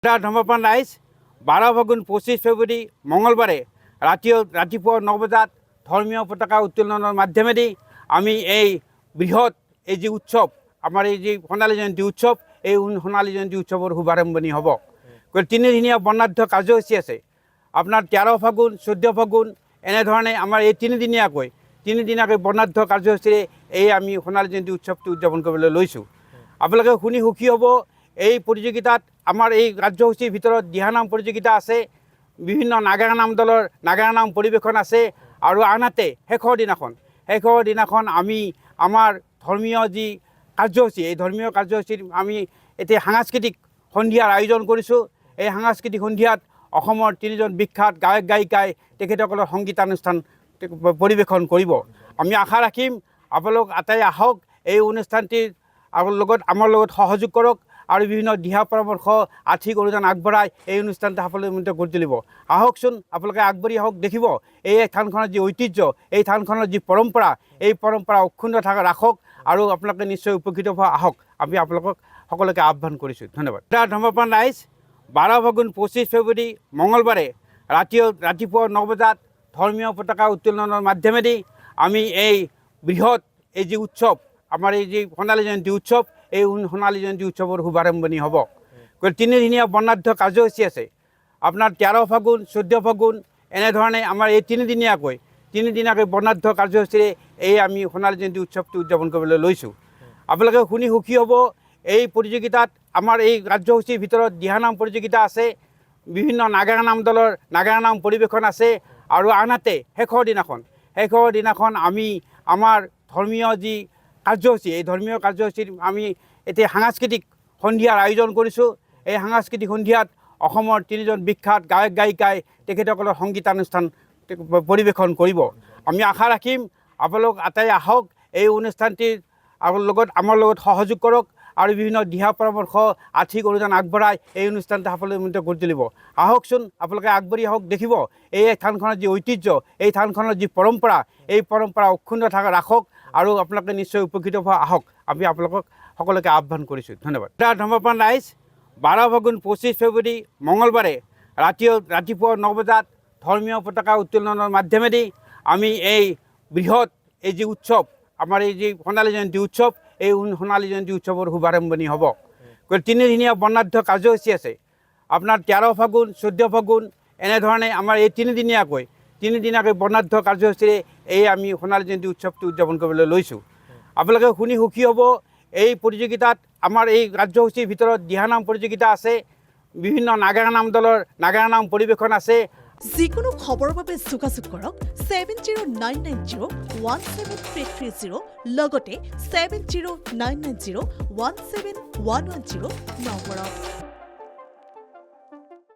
ধৰ্মপ্ৰাণ ৰাইজ 12 ফাগুন 25 ফেব্ৰুৱাৰী মঙলবাৰে ৰাতিপুৱা 9 বজাত ধৰ্মীয় পতাকা উত্তোলনৰ মাধ্যমেদি আমি এই বৃহৎ এই যে উৎসৱ আমাৰ এই যে সোণালী জয়ন্তী উৎসৱ এই সোণালী জয়ন্তী উৎসৱৰ শুভাৰম্ভণি হ'ব। তিনিদিনীয়া বৰ্ণাঢ্য কাৰ্যসূচী আছে। আপোনাৰ 13 ফাগুন 14 ফাগুন এনেধৰণে আমাৰ এই তিনিদিনীয়াকৈ বৰ্ণাঢ্য কাৰ্যসূচীৰে এই আমি সোণালী জয়ন্তী উৎসৱটো উদযাপন কৰিবলৈ লৈছোঁ। আপোনালোকে শুনি সুখী হ'ব। এই প্ৰতিযোগিতাত আমাৰ এই কাৰ্যসূচীৰ ভিতৰত দিহানাম প্ৰতিযোগিতা আছে, বিভিন্ন নাগাৰা নাম দলৰ নাগাৰা নাম পৰিৱেশন আছে আৰু আনহাতে শেষৰ দিনাখন আমি আমাৰ ধৰ্মীয় যি কাৰ্যসূচী এই ধৰ্মীয় কাৰ্যসূচীত আমি এতিয়া সাংস্কৃতিক সন্ধিয়াৰ আয়োজন কৰিছোঁ। এই সাংস্কৃতিক সন্ধিয়াত অসমৰ 3জন বিখ্যাত গায়ক গায়িকাই তেখেতসকলৰ সংগীতানুষ্ঠান পৰিৱেশন কৰিব। আমি আশা ৰাখিম আপোনালোক আটাই আহক, এই অনুষ্ঠানটিৰ আমাৰ লগত সহযোগ কৰক আৰু বিভিন্ন দিহা পৰামৰ্শ আৰ্থিক অনুদান আগবঢ়াই এই অনুষ্ঠানটো সাফল্যমণ্ডিত কৰি তুলিব। আহকচোন, আপোনালোকে আগবাঢ়ি আহক। দেখিব এই থানখনৰ যি ঐতিহ্য, এই থানখনৰ যি পৰম্পৰা, এই পৰম্পৰা অক্ষুণ্ণ ৰাখক আৰু আপোনালোকে নিশ্চয় উপকৃত হোৱা আহক। আমি আপোনালোকক সকলোকে আহ্বান কৰিছোঁ। ধন্যবাদ। ধৰ্মপ্ৰাণ ৰাইজ 12 ফাগুন 25 ফেব্ৰুৱাৰী মঙলবাৰে ৰাতিপুৱা 9 বজাত ধৰ্মীয় পতাকা উত্তোলনৰ মাধ্যমেদি আমি এই বৃহৎ এই যে উৎসৱ আমাৰ এই যে সোণালী জয়ন্তী উৎসৱ এই সোণালী জয়ন্তী উৎসৱৰ শুভাৰম্ভণি হ'ব। তিনিদিনীয়া বৰ্ণাঢ্য কাৰ্যসূচী আছে। আপোনাৰ 13 ফাগুন 14 ফাগুন এনেধৰণে আমাৰ এই তিনিদিনীয়াকৈ বৰ্ণাঢ্য কাৰ্যসূচীৰে এই আমি সোণালী জয়ন্তী উৎসৱটো উদযাপন কৰিবলৈ লৈছোঁ। আপোনালোকে শুনি সুখী হ'ব। এই প্ৰতিযোগিতাত আমাৰ এই কাৰ্যসূচীৰ ভিতৰত দিহানাম প্ৰতিযোগিতা আছে, বিভিন্ন নাগাৰা নাম দলৰ নাগাৰা নাম পৰিৱেশন আছে আৰু আনহাতে শেষৰ দিনাখন আমি আমাৰ ধৰ্মীয় যি কাৰ্যসূচী এই ধৰ্মীয় কাৰ্যসূচীত আমি এতিয়া সাংস্কৃতিক সন্ধিয়াৰ আয়োজন কৰিছোঁ। এই সাংস্কৃতিক সন্ধিয়াত অসমৰ 3জন বিখ্যাত গায়ক গায়িকাই তেখেতসকলৰ সংগীতানুষ্ঠান পৰিৱেশন কৰিব। আমি আশা ৰাখিম আপোনালোক আটাই আহক, এই অনুষ্ঠানটিৰ আমাৰ লগত সহযোগ কৰক আৰু বিভিন্ন দিহা পৰামৰ্শ আৰ্থিক অনুদান আগবঢ়াই এই অনুষ্ঠানটো সাফল্যমণ্ডিত কৰি তুলিব। আহকচোন, আপোনালোকে আগবাঢ়ি আহক। দেখিব এই থানখনৰ যি ঐতিহ্য, এই থানখনৰ যি পৰম্পৰা, এই পৰম্পৰা অক্ষুণ্ণ ৰাখক আৰু আপোনালোকে নিশ্চয় উপকৃত হোৱা আহক। আমি আপোনালোকক সকলোকে আহ্বান কৰিছোঁ। ধন্যবাদ। ধৰ্মপ্ৰাণ ৰাইজ 12 ফাগুন 25 ফেব্ৰুৱাৰী মঙলবাৰে ৰাতিপুৱা 9 বজাত ধৰ্মীয় পতাকা উত্তোলনৰ মাধ্যমেদি আমি এই বৃহৎ এই যে উৎসৱ আমাৰ এই যে সোণালী জয়ন্তী উৎসৱ এই সোণালী জয়ন্তী উৎসৱৰ শুভাৰম্ভণি হ'ব। তিনিদিনীয়া বৰ্ণাঢ্য কাৰ্যসূচী আছে। আপোনাৰ 13 ফাগুন 14 ফাগুন এনেধৰণে আমাৰ এই তিনিদিনীয়াকৈ বৰ্ণাঢ্য কাৰ্যসূচীৰে এই আমি সোণালী জয়ন্তী উৎসৱটো উদযাপন কৰিবলৈ লৈছোঁ। আপোনালোকে শুনি সুখী হ'ব। এই প্ৰতিযোগিতাত আমাৰ এই কাৰ্যসূচীৰ ভিতৰত দিহানাম প্ৰতিযোগিতা আছে, বিভিন্ন নাগাৰা নাম দলৰ নাগাৰা নাম পৰিৱেশন আছে। যিকোনো খবৰৰ বাবে যোগাযোগ কৰক 7099017330 লগতে 7099017110 নম্বৰত।